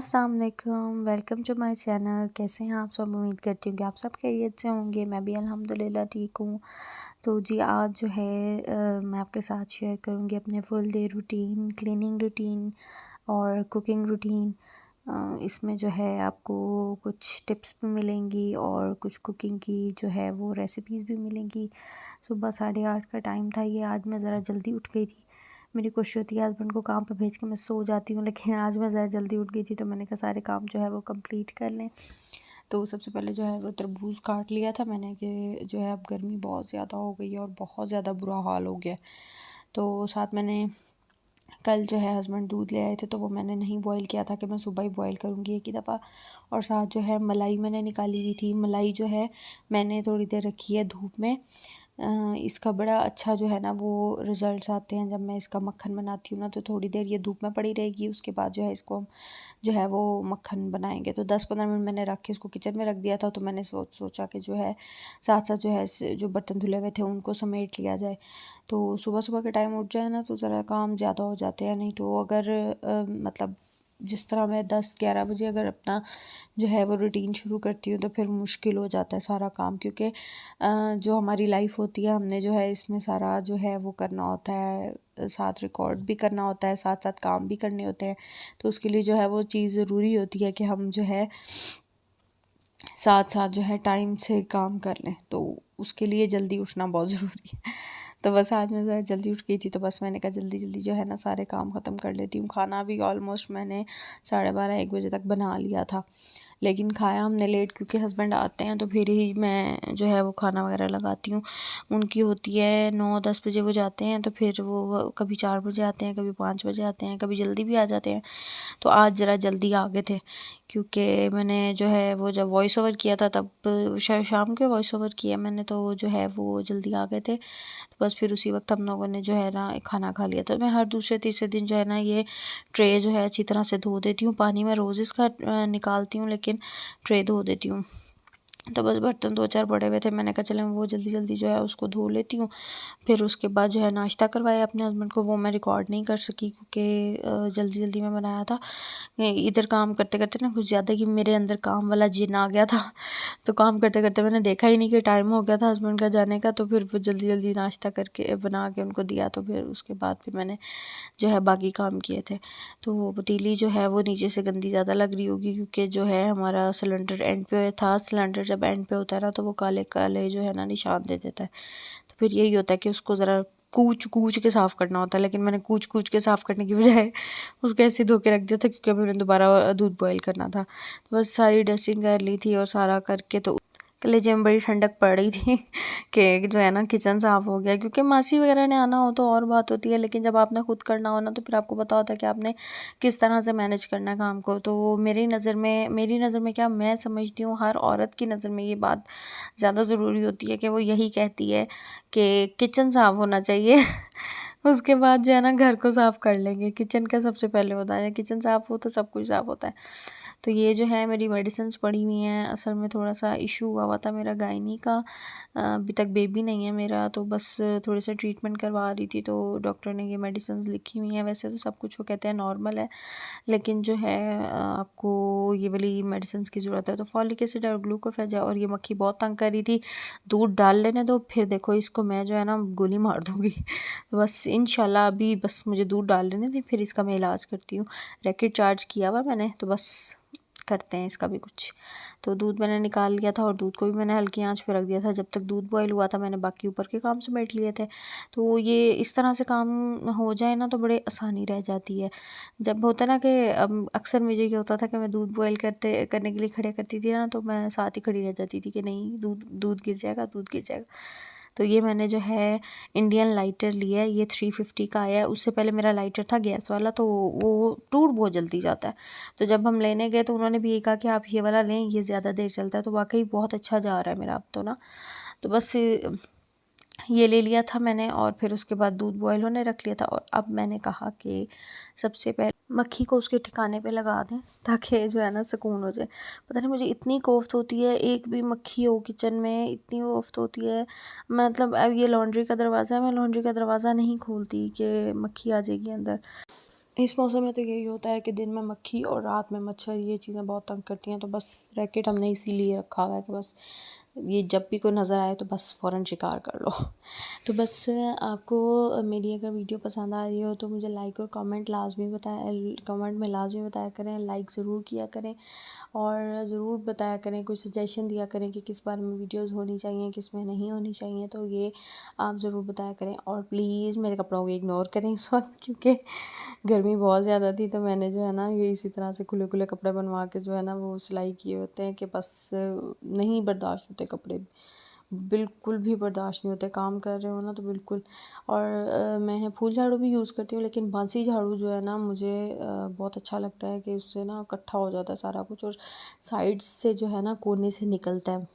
अस्सलाम वालेकुम, welcome to my channel. कैसे हैं आप सब? उम्मीद करती हूँ कि आप सब खैरियत से होंगे। मैं भी अल्हम्दुलिल्लाह ठीक हूँ। तो जी आज जो है मैं आपके साथ शेयर करूँगी अपने full day routine, cleaning routine और कुकिंग रूटीन। इसमें जो है आपको कुछ टिप्स भी मिलेंगी और कुछ कुकिंग की जो है वो रेसिपीज़ भी मिलेंगी। सुबह 8:30 का टाइम था। ये आज मैं ज़रा जल्दी उठ गई थी। मेरी कोशिश होती है हस्बैंड को काम पे भेज के मैं सो जाती हूँ, लेकिन आज मैं ज़रा जल्दी उठ गई थी तो मैंने कहा सारे काम जो है वो कंप्लीट कर लें। तो सबसे पहले जो है वो तरबूज काट लिया था मैंने कि जो है अब गर्मी बहुत ज़्यादा हो गई है और बहुत ज़्यादा बुरा हाल हो गया है। तो साथ मैंने कल जो है हस्बैंड दूध ले आए थे तो वो मैंने नहीं बॉईल किया था कि मैं सुबह ही बॉईल करूँगी एक ही दफ़ा। और साथ जो है मलाई मैंने निकाली हुई थी। मलाई जो है मैंने थोड़ी देर रखी है धूप में। इसका बड़ा अच्छा जो है ना वो रिज़ल्ट्स आते हैं। जब मैं इसका मक्खन बनाती हूँ ना तो थोड़ी देर ये धूप में पड़ी रहेगी, उसके बाद जो है इसको हम जो है वो मक्खन बनाएंगे। तो 10-15 मिनट मैंने रख के इसको किचन में रख दिया था। तो मैंने सोचा कि जो है साथ साथ जो है जो बर्तन धुले हुए थे उनको समेट लिया जाए। तो सुबह सुबह के टाइम उठ जाए ना तो ज़रा काम ज़्यादा हो जाते हैं। नहीं तो अगर मतलब जिस तरह मैं 10-11 बजे अगर अपना जो है वो रूटीन शुरू करती हूँ तो फिर मुश्किल हो जाता है सारा काम, क्योंकि जो हमारी लाइफ होती है हमने जो है इसमें सारा जो है वो करना होता है, साथ रिकॉर्ड भी करना होता है, साथ साथ काम भी करने होते हैं। तो उसके लिए जो है वो चीज़ ज़रूरी होती है कि हम जो है साथ साथ जो है टाइम से काम कर लें। तो उसके लिए जल्दी उठना बहुत ज़रूरी है। तो बस आज मैं ज़रा जल्दी उठ गई थी तो बस मैंने कहा जल्दी जल्दी जो है ना सारे काम ख़त्म कर लेती हूँ। खाना भी ऑलमोस्ट मैंने 12:30-1 बजे तक बना लिया था, लेकिन खाया हमने लेट क्योंकि हस्बैंड आते हैं तो फिर ही मैं जो है वो खाना वगैरह लगाती हूँ। उनकी होती है 9-10 बजे वो जाते हैं तो फिर वो कभी 4 बजे आते हैं, कभी 5 बजे आते हैं, कभी जल्दी भी आ जाते हैं। तो आज ज़रा जल्दी आ गए थे क्योंकि मैंने जो है वो जब वॉइस ओवर किया था तब शाम के वॉइस ओवर किया मैंने, तो जो है वो जल्दी आ गए थे। तो बस फिर उसी वक्त हम लोगों ने जो है ना खाना खा लिया। तो मैं हर दूसरे तीसरे दिन जो है ना ये ट्रे जो है अच्छी तरह से धो देती हूँ। पानी में रोज़ इसका निकालती हूँ लेकिन ट्रे धो देती हूँ। तो बस बर्तन 2-4 पड़े हुए थे, मैंने कहा चलें वो जल्दी जल्दी जो है उसको धो लेती हूँ। फिर उसके बाद जो है नाश्ता करवाया अपने हस्बैंड को, वो मैं रिकॉर्ड नहीं कर सकी क्योंकि जल्दी जल्दी में बनाया था। इधर काम करते करते ना कुछ ज़्यादा कि मेरे अंदर काम वाला जिन आ गया था। तो काम करते करते मैंने देखा ही नहीं कि टाइम हो गया था हस्बैंड का जाने का। तो फिर जल्दी जल्दी नाश्ता करके बना के उनको दिया। तो फिर उसके बाद फिर मैंने जो है बाकी काम किए थे। तो वो पतीली जो है वो नीचे से गंदी ज़्यादा लग रही होगी क्योंकि जो है हमारा सिलेंडर एंड पे था। सिलेंडर जब एंड पे होता है ना तो वो काले काले जो है ना निशान दे देता है। तो फिर यही होता है कि उसको ज़रा कूच कूच के साफ़ करना होता है, लेकिन मैंने कूच कूच के साफ़ करने की बजाय उसको ऐसे धो के रख दिया था क्योंकि अभी मैंने दोबारा दूध बॉईल करना था। तो बस सारी डस्टिंग कर ली थी और सारा करके तो कलेजे में बड़ी ठंडक पड़ रही थी कि जो है ना किचन साफ़ हो गया। क्योंकि मासी वगैरह ने आना हो तो और बात होती है, लेकिन जब आपने खुद करना हो ना तो फिर आपको पता होता है कि आपने किस तरह से मैनेज करना है काम को। तो मेरी नज़र में क्या मैं समझती हूँ, हर औरत की नज़र में ये बात ज़्यादा ज़रूरी होती है कि वो यही कहती है कि किचन साफ़ होना चाहिए उसके बाद जो है ना घर को साफ़ कर लेंगे। किचन का सबसे पहले होता है, किचन साफ़ हो तो सब कुछ साफ़ होता है। तो ये जो है मेरी मेडिसिन्स पड़ी हुई हैं। असल में थोड़ा सा इशू हुआ था मेरा गायनी का। अभी तक बेबी नहीं है मेरा, तो बस थोड़ी सा ट्रीटमेंट करवा रही थी। तो डॉक्टर ने ये मेडिसिन्स लिखी हुई हैं। वैसे तो सब कुछ वो कहते हैं नॉर्मल है, लेकिन जो है आपको ये वाली मेडिसिन्स की ज़रूरत है। तो फॉलिक एसिड और ग्लूकोफेज और ये मक्खी बहुत तंग कर रही थी। दूध डाल लेने दो, फिर देखो इसको मैं जो है ना गोली मार दूँगी। बस इंशाल्लाह अभी बस मुझे दूध डाल लेने दें, फिर इसका मैं इलाज करती हूँ। रैकेट चार्ज किया हुआ मैंने, तो बस करते हैं इसका भी कुछ। तो दूध मैंने निकाल लिया था और दूध को भी मैंने हल्की आंच पे रख दिया था। जब तक दूध बॉईल हुआ था मैंने बाकी ऊपर के काम समेट लिए थे। तो ये इस तरह से काम हो जाए ना तो बड़े आसानी रह जाती है। जब होता है ना कि अक्सर मुझे क्या होता था कि मैं दूध बॉईल करने के लिए खड़े करती थी ना तो मैं साथ ही खड़ी रह जाती थी कि नहीं दूध दूध गिर जाएगा, दूध गिर जाएगा। तो ये मैंने जो है इंडियन लाइटर लिया है, ये 350 का आया है। उससे पहले मेरा लाइटर था गैस वाला, तो वो टूट बहुत जल्दी जाता है। तो जब हम लेने गए तो उन्होंने भी ये कहा कि आप ये वाला लें, ये ज़्यादा देर चलता है। तो वाकई बहुत अच्छा जा रहा है मेरा अब तो ना। तो बस ये ले लिया था मैंने और फिर उसके बाद दूध बॉईल होने रख लिया था। और अब मैंने कहा कि सबसे पहले मक्खी को उसके ठिकाने पे लगा दें ताकि जो है ना सुकून हो जाए। पता नहीं मुझे इतनी कोफ्त होती है, एक भी मक्खी हो किचन में इतनी कोफ्त होती है। मतलब अब ये लॉन्ड्री का दरवाज़ा है, मैं लॉन्ड्री का दरवाज़ा नहीं खोलती कि मक्खी आ जाएगी अंदर। इस मौसम में तो यही होता है कि दिन में मक्खी और रात में मच्छर, ये चीज़ें बहुत तंग करती हैं। तो बस रैकेट हमने इसीलिए रखा हुआ है कि बस ये जब भी कोई नज़र आए तो बस फ़ौरन शिकार कर लो। तो बस आपको मेरी अगर वीडियो पसंद आ रही हो तो मुझे लाइक और कमेंट में लाजमी बताया करें, लाइक ज़रूर किया करें और ज़रूर बताया करें, कोई सजेशन दिया करें कि किस बारे में वीडियोस होनी चाहिए, किस में नहीं होनी चाहिए। तो ये आप ज़रूर बताया करें और प्लीज़ मेरे कपड़ों को इग्नोर करें इस वक्त, क्योंकि गर्मी बहुत ज़्यादा थी। तो मैंने जो है ना ये इसी तरह से खुले खुले कपड़े बनवा के जो है ना वो सिलाई किए होते हैं कि बस नहीं बर्दाश्त होते कपड़े, बिल्कुल भी बर्दाश्त नहीं होते। काम कर रहे हो ना तो बिल्कुल। और मैं फूल झाड़ू भी यूज़ करती हूँ, लेकिन बांसी झाड़ू जो है ना मुझे बहुत अच्छा लगता है कि उससे ना इकट्ठा हो जाता है सारा कुछ और साइड से जो है ना कोने से निकलता है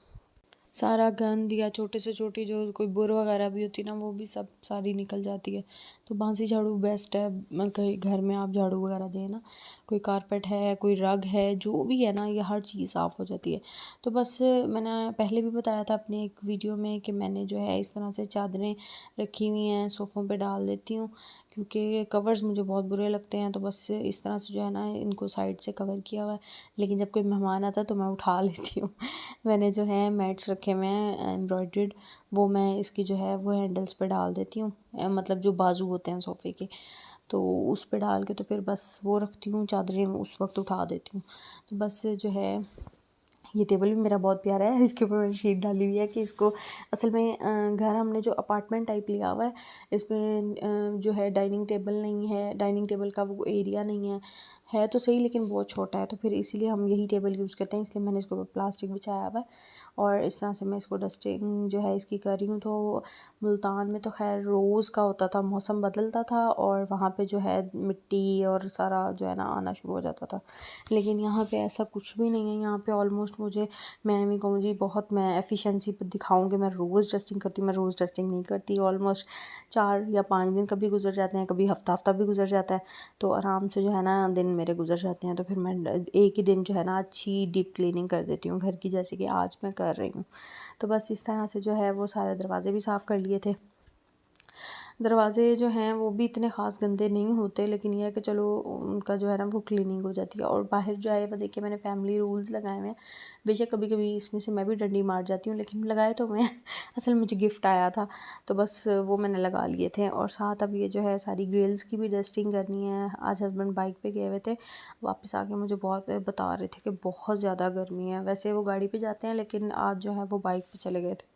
सारा गंद, या छोटे से छोटी जो कोई बुर वगैरह भी होती है ना वो भी सब सारी निकल जाती है। तो बांसी झाड़ू बेस्ट है। कहीं घर में आप झाड़ू वगैरह दें ना, कोई कारपेट है, कोई रग है, जो भी है ना, ये हर चीज़ साफ़ हो जाती है। तो बस मैंने पहले भी बताया था अपने एक वीडियो में कि मैंने जो है इस तरह से चादरें रखी हुई हैं, सोफ़ों पे डाल देती हूँ, क्योंकि कवर्स मुझे बहुत बुरे लगते हैं। तो बस इस तरह से जो है ना इनको साइड से कवर किया हुआ है, लेकिन जब कोई मेहमान आता है तो मैं उठा लेती हूँ। मैंने जो है मैट्स रखे हुए हैं एम्ब्रॉयडर्ड, वो मैं इसकी जो है वो हैंडल्स पे डाल देती हूँ, मतलब जो बाजू होते हैं सोफ़े के, तो उस पे डाल के तो फिर बस वो रखती हूँ, चादरें उस वक्त उठा देती हूँ। तो बस जो है ये टेबल भी मेरा बहुत प्यारा है, इसके ऊपर मैंने शीट डाली हुई है कि इसको असल में घर हमने जो अपार्टमेंट टाइप लिया हुआ है, इसमें जो है डाइनिंग टेबल नहीं है, डाइनिंग टेबल का वो एरिया नहीं है तो सही, लेकिन बहुत छोटा है। तो फिर इसीलिए हम यही टेबल यूज़ करते हैं, इसलिए मैंने इसके ऊपर प्लास्टिक बिछाया हुआ है और इस तरह से मैं इसको डस्टिंग जो है इसकी कर रही हूँ। तो मुल्तान में तो खैर रोज़ का होता था, मौसम बदलता था और वहाँ पे जो है मिट्टी और सारा जो है ना आना शुरू हो जाता था, लेकिन यहाँ पे ऐसा कुछ भी नहीं है। यहाँ पे ऑलमोस्ट मुझे, मैं भी कहूँ जी, बहुत मैं एफिशिएंसी पर दिखाऊँ कि मैं रोज़ डस्टिंग करती हूँ, मैं रोज़ डस्टिंग नहीं करती। ऑलमोस्ट 4 या 5 दिन कभी गुजर जाते हैं, कभी हफ्ता भी गुजर जाता है, तो आराम से जो है ना दिन मेरे गुजर जाते हैं। तो फिर मैं एक ही दिन जो है ना अच्छी डीप क्लीनिंग कर देती हूँ घर की, जैसे कि आज मैं कर रही हूँ। तो बस इस तरह से जो है वो सारे दरवाजे भी साफ़ कर लिए थे। दरवाज़े जो हैं वो भी इतने ख़ास गंदे नहीं होते, लेकिन ये है कि चलो उनका जो है ना वो क्लीनिंग हो जाती है। और बाहर जो है वो देखिए मैंने फैमिली रूल्स लगाए हुए हैं, बेशक कभी कभी इसमें से मैं भी डंडी मार जाती हूँ, लेकिन लगाए तो मैं असल में मुझे गिफ्ट आया था तो बस वो मैंने लगा लिए थे। और साथ अब ये जो है सारी ग्रिल्स की भी डस्टिंग करनी है। आज हस्बैंड बाइक पे गए हुए थे, वापस आके मुझे बहुत बता रहे थे कि बहुत ज़्यादा गर्मी है। वैसे वो गाड़ी पे जाते हैं, लेकिन आज जो है वो बाइक पे चले गए थे।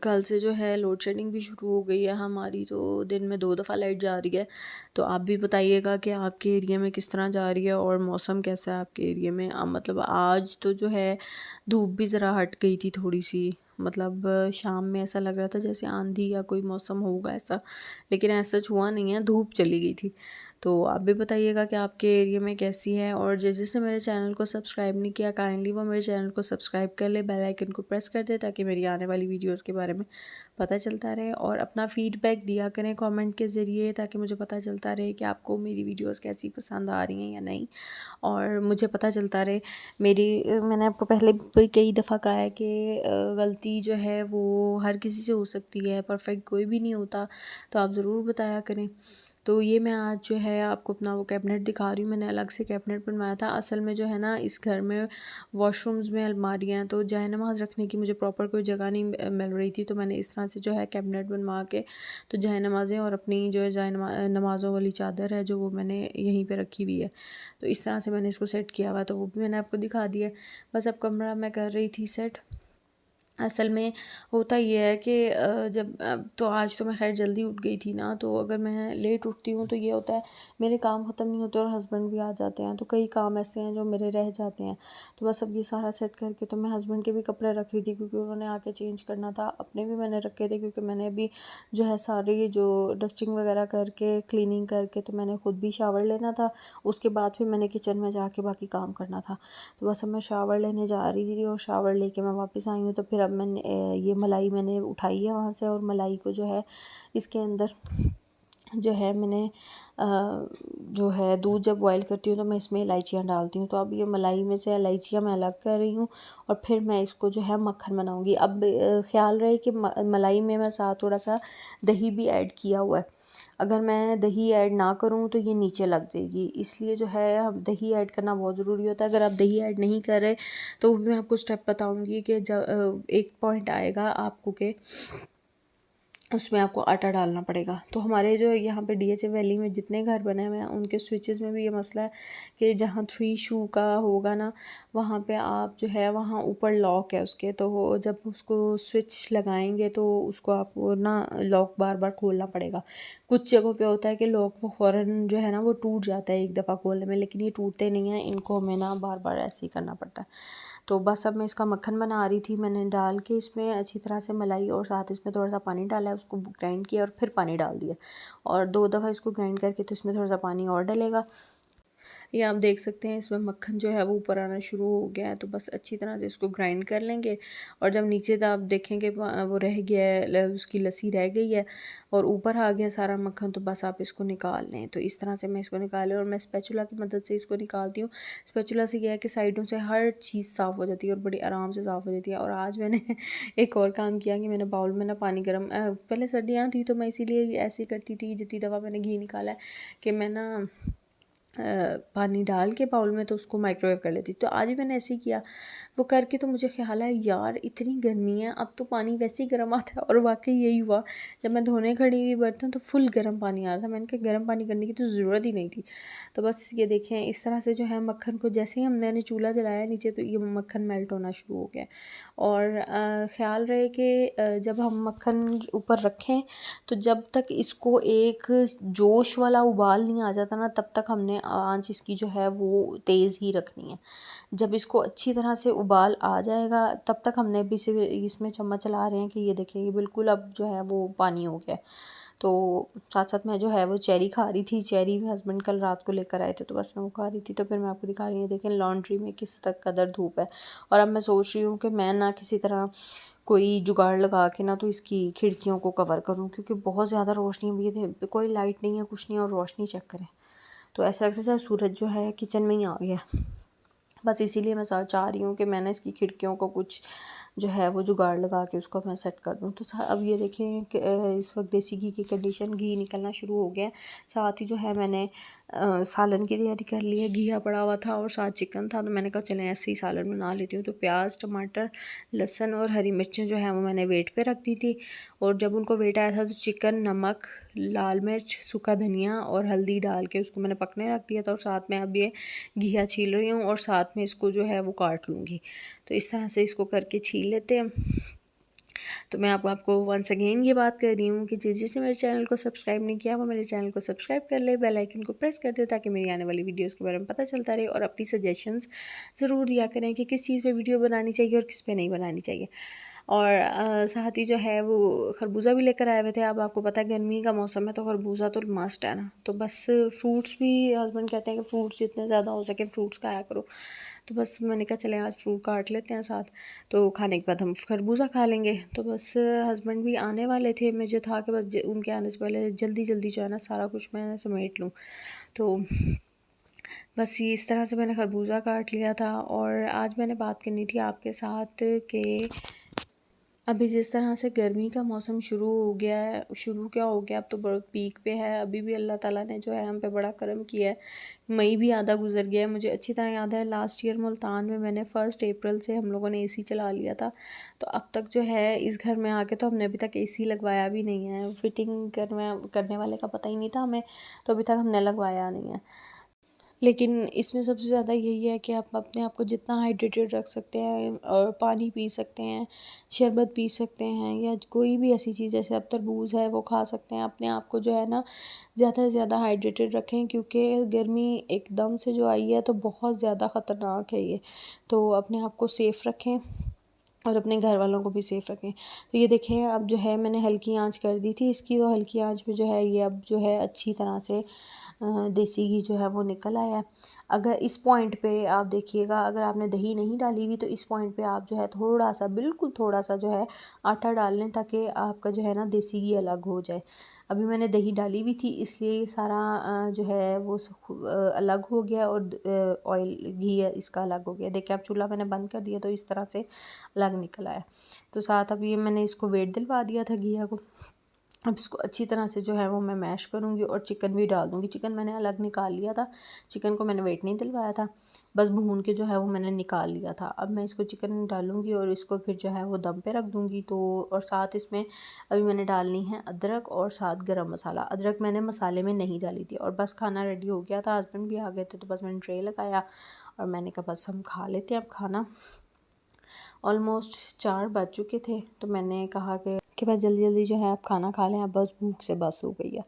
कल से जो है लोड शेडिंग भी शुरू हो गई है हमारी, तो दिन में 2 दफ़ा लाइट जा रही है। तो आप भी बताइएगा कि आपके एरिया में किस तरह जा रही है और मौसम कैसा है आपके एरिया में। मतलब आज तो जो है धूप भी ज़रा हट गई थी थोड़ी सी, मतलब शाम में ऐसा लग रहा था जैसे आंधी या कोई मौसम होगा ऐसा, लेकिन ऐसा सच हुआ नहीं है, धूप चली गई थी। तो आप भी बताइएगा कि आपके एरिया में कैसी है। और जिसने मेरे चैनल को सब्सक्राइब नहीं किया, काइंडली वो मेरे चैनल को सब्सक्राइब कर ले, बेल आइकन को प्रेस कर दे, ताकि मेरी आने वाली वीडियोस के बारे में पता चलता रहे। और अपना फ़ीडबैक दिया करें कमेंट के ज़रिए, ताकि मुझे पता चलता रहे कि आपको मेरी वीडियोस कैसी पसंद आ रही हैं या नहीं, और मुझे पता चलता रहे मैंने आपको पहले भी कई दफ़ा कहा है कि गलती जो है वो हर किसी से हो सकती है, परफेक्ट कोई भी नहीं होता। तो आप ज़रूर बताया करें। तो ये मैं आज जो है आपको अपना वो कैबिनेट दिखा रही हूँ। मैंने अलग से कैबिनेट बनवाया था। असल में जो है ना इस घर में वॉशरूम्स में अलमारियाँ हैं, तो जाए नमाज़ रखने की मुझे प्रॉपर कोई जगह नहीं मिल रही थी, तो मैंने इस तरह से जो है कैबिनेट बनवा के तो जाए नमाज़ें और अपनी जो है नमाज़ों वाली चादर है जो वो मैंने यहीं पे रखी हुई है। तो इस तरह से मैंने इसको सेट किया हुआ है, तो वो भी मैंने आपको दिखा दिया है। बस अब कमरा मैं कर रही थी सेट। असल में होता ये है कि तो आज तो मैं खैर जल्दी उठ गई थी ना, तो अगर मैं लेट उठती हूँ तो ये होता है मेरे काम ख़त्म नहीं होते और हस्बैंड भी आ जाते हैं, तो कई काम ऐसे हैं जो मेरे रह जाते हैं। तो बस अब ये सारा सेट करके तो मैं हस्बैंड के भी कपड़े रख रही थी, क्योंकि उन्होंने आके चेंज करना था। अपने भी मैंने रखे थे, क्योंकि मैंने अभी जो है सारी जो डस्टिंग वगैरह करके क्लीनिंग करके तो मैंने ख़ुद भी शावर लेना था। उसके बाद फिर मैंने किचन में जाके बाकी काम करना था। तो बस अब मैं शावर लेने जा रही थी और शावर लेके मैं वापस आई हूँ। तो फिर अब मैंने ये मलाई मैंने उठाई है वहाँ से, और मलाई को जो है इसके अंदर जो है मैंने जो है दूध जब बॉयल करती हूँ तो मैं इसमें इलायचियाँ डालती हूँ। तो अब ये मलाई में से इलायचियाँ मैं अलग कर रही हूँ और फिर मैं इसको जो है मक्खन बनाऊँगी। अब ख़्याल रहे कि मलाई में मैं साथ थोड़ा सा दही भी ऐड किया हुआ है। अगर मैं दही ऐड ना करूँ तो ये नीचे लग जाएगी, इसलिए जो है अब दही ऐड करना बहुत ज़रूरी होता है। अगर आप दही ऐड नहीं कर रहे तो मैं आपको स्टेप बताऊँगी कि जब एक पॉइंट आएगा आपको के उसमें आपको आटा डालना पड़ेगा। तो हमारे जो यहाँ पे DHA वैली में जितने घर बने हुए हैं उनके स्विचेस में भी ये मसला है कि जहाँ 3 शू का होगा ना, वहाँ पे आप जो है वहाँ ऊपर लॉक है उसके, तो जब उसको स्विच लगाएंगे तो उसको आपको ना लॉक बार बार खोलना पड़ेगा। कुछ जगहों पे होता है कि लॉक वो फ़ौरन जो है ना वो टूट जाता है एक दफ़ा खोलने में, लेकिन ये टूटते नहीं हैं, इनको हमें ना बार बार ऐसे ही करना पड़ता है। तो बस अब मैं इसका मक्खन बना रही थी। मैंने डाल के इसमें अच्छी तरह से मलाई और साथ इसमें थोड़ा सा पानी डाला है, उसको ग्राइंड किया और फिर पानी डाल दिया और 2 दफ़ा इसको ग्राइंड करके तो इसमें थोड़ा सा पानी और डलेगा। ये आप देख सकते हैं इसमें मक्खन जो है वो ऊपर आना शुरू हो गया है। तो बस अच्छी तरह से इसको ग्राइंड कर लेंगे और जब नीचे तक आप देखेंगे वो रह गया है, उसकी लस्सी रह गई है और ऊपर आ गया सारा मक्खन, तो बस आप इसको निकाल लें। तो इस तरह से मैं इसको निकाले और मैं स्पैचुला की मदद से इसको निकालती हूँ। स्पैचुला से क्या है कि साइडों से हर चीज़ साफ़ हो जाती है और बड़ी आराम से साफ़ हो जाती है। और आज मैंने एक और काम किया कि मैंने बाउल में ना पानी गर्म, पहले सर्दियाँ थी तो मैं इसीलिए ऐसे करती थी, जितनी दफ़ा मैंने घी निकाला है कि मैं ना पानी डाल के बाउल में तो उसको माइक्रोवेव कर लेती। तो आज भी मैंने ऐसे ही किया। वो करके तो मुझे ख्याल है यार इतनी गर्मी है, अब तो पानी वैसे ही गर्म आता है और वाकई यही हुआ। जब मैं धोने खड़ी हुई बर्तन तो फुल गर्म पानी आ रहा था। मैंने कहा गर्म पानी करने की तो ज़रूरत ही नहीं थी। तो बस ये देखें इस तरह से जो है मक्खन को जैसे ही मैंने चूल्हा जलाया नीचे तो ये मक्खन मेल्ट होना शुरू हो गया। और ख्याल रहे कि जब हम मक्खन ऊपर रखें तो जब तक इसको एक जोश वाला उबाल नहीं आ जाता ना, तब तक हमने आंच इसकी जो है वो तेज़ ही रखनी है। जब इसको अच्छी तरह से उबाल आ जाएगा तब तक हमने भी सिर्फ इसमें चम्मच चला रहे हैं कि ये देखिए ये बिल्कुल अब जो है वो पानी हो गया है। तो साथ साथ मैं जो है वो चेरी खा रही थी। चेरी भी हस्बैंड कल रात को लेकर आए थे तो बस मैं वो खा रही थी। तो फिर मैं आपको दिखा रही हूँ, देखें लॉन्ड्री में किस तक कदर धूप है। और अब मैं सोच रही हूँ कि मैं ना किसी तरह कोई जुगाड़ लगा के ना तो इसकी खिड़कियों को कवर करूँ, क्योंकि बहुत ज़्यादा रोशनी है। ये कोई लाइट नहीं है, कुछ नहीं है और रोशनी चेक करें तो ऐसा लगता है सूरज जो है किचन में ही आ गया। बस इसीलिए मैं चाह रही हूँ कि मैंने इसकी खिड़कियों को कुछ जो है वो जुगाड़ लगा के उसको मैं सेट कर दूँ। तो अब ये देखें कि इस वक्त देसी घी की कंडीशन, घी निकलना शुरू हो गया। साथ ही जो है मैंने सालन की तैयारी कर ली है। घिया पड़ा हुआ था और साथ चिकन था, तो मैंने कहा चलें ऐसे ही सालन बना लेती हूँ। तो प्याज, टमाटर, लहसुन और हरी मिर्चें जो हैं वो मैंने वेट पे रख दी थी और जब उनको वेट आया था तो चिकन, नमक, लाल मिर्च, सूखा धनिया और हल्दी डाल के उसको मैंने पकने रख दिया था। और साथ में अब ये घिया छील रही हूँ और साथ में इसको जो है वो काट लूँगी। तो इस तरह से इसको करके छील लेते हैं। तो मैं आपको वंस अगेन ये बात कर रही हूँ कि जिसने मेरे चैनल को सब्सक्राइब नहीं किया वो मेरे चैनल को सब्सक्राइब कर ले, बेल आइकन को प्रेस कर दे ताकि मेरी आने वाली वीडियोस के बारे में पता चलता रहे। और अपनी सजेशंस ज़रूर दिया करें कि किस चीज़ पे वीडियो बनानी चाहिए और किस पे नहीं बनानी चाहिए। और साथ ही जो है वो खरबूजा भी लेकर आए हुए थे। अब आपको पता है गर्मी का मौसम है तो खरबूजा तो मस्ट है ना। तो बस फ्रूट्स भी हस्बैंड कहते हैं कि फ्रूट्स जितने ज़्यादा हो सके फ्रूट्स खाया करो। तो बस मैंने कहा चले आज फ्रूट काट लेते हैं साथ, तो खाने के बाद हम खरबूजा खा लेंगे। तो बस हस्बैंड भी आने वाले थे, मुझे था कि बस उनके आने से पहले जल्दी जल्दी जो है ना सारा कुछ मैं समेट लूँ। तो बस ये इस तरह से मैंने खरबूजा काट लिया था। और आज मैंने बात करनी थी आपके साथ कि अभी जिस तरह से गर्मी का मौसम शुरू हो गया है, शुरू क्या हो गया अब तो बहुत पीक पे है। अभी भी अल्लाह ताला ने जो है हम पे बड़ा करम किया है। मई भी आधा गुजर गया है। मुझे अच्छी तरह याद है लास्ट ईयर मुल्तान में मैंने 1 अप्रैल से हम लोगों ने एसी चला लिया था। तो अब तक जो है इस घर में आके तो हमने अभी तक एसी लगवाया भी नहीं है। फिटिंग करने वाले का पता ही नहीं था हमें, तो अभी तक हमने लगवाया नहीं है। लेकिन इसमें सबसे ज़्यादा यही है कि आप अपने आप को जितना हाइड्रेटेड रख सकते हैं और पानी पी सकते हैं, शरबत पी सकते हैं या कोई भी ऐसी चीज़ जैसे अब तरबूज है वो खा सकते हैं। अपने आप को जो है ना ज़्यादा से ज़्यादा हाइड्रेटेड रखें, क्योंकि गर्मी एकदम से जो आई है तो बहुत ज़्यादा ख़तरनाक है ये। तो अपने आप को सेफ़ रखें और अपने घर वालों को भी सेफ़ रखें। तो ये देखें अब जो है मैंने हल्की आंच कर दी थी इसकी, तो हल्की आंच पे जो है ये अब जो है अच्छी तरह से देसी घी जो है वो निकल आया है। अगर इस पॉइंट पे आप देखिएगा, अगर आपने दही नहीं डाली हुई तो इस पॉइंट पे आप जो है थोड़ा सा, बिल्कुल थोड़ा सा जो है आटा डाल लें, ताकि आपका जो है ना देसी घी अलग हो जाए। अभी मैंने दही डाली हुई थी, इसलिए ये सारा जो है वो अलग हो गया, और ऑयल घी इसका अलग हो गया। देखिए अब चूल्हा मैंने बंद कर दिया तो इस तरह से अलग निकल आया। तो साथ अब ये मैंने इसको वेट दिलवा दिया था घिया को। अब इसको अच्छी तरह से जो है वो मैं मैश करूँगी और चिकन भी डाल दूँगी। चिकन मैंने अलग निकाल लिया था, चिकन को मैंने वेट नहीं दिलवाया था, बस भून के जो है वो मैंने निकाल लिया था। अब मैं इसको चिकन डालूँगी और इसको फिर जो है वो दम पे रख दूँगी। तो और साथ इसमें अभी मैंने डालनी है अदरक और साथ गरम मसाला। अदरक मैंने मसाले में नहीं डाली थी। और बस खाना रेडी हो गया था, हस्बैंड भी आ गए थे, तो बस मैंने ट्रे लगाया और मैंने कहा बस हम खा लेते हैं अब खाना। ऑलमोस्ट 4 बज चुके थे, तो मैंने कहा कि बस जल्दी जल्दी जो है आप खाना खा लें, अब बस भूख से बस हो गई है।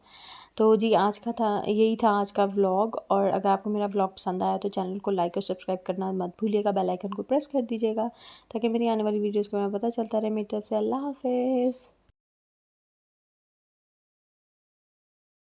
तो जी आज का था, यही था आज का व्लॉग। और अगर आपको मेरा व्लॉग पसंद आया तो चैनल को लाइक और सब्सक्राइब करना मत भूलिएगा, बेल आइकन को प्रेस कर दीजिएगा ताकि मेरी आने वाली वीडियोज़ को मैं पता चलता रहे। मेरी तरफ से अल्लाह हाफ़िज़।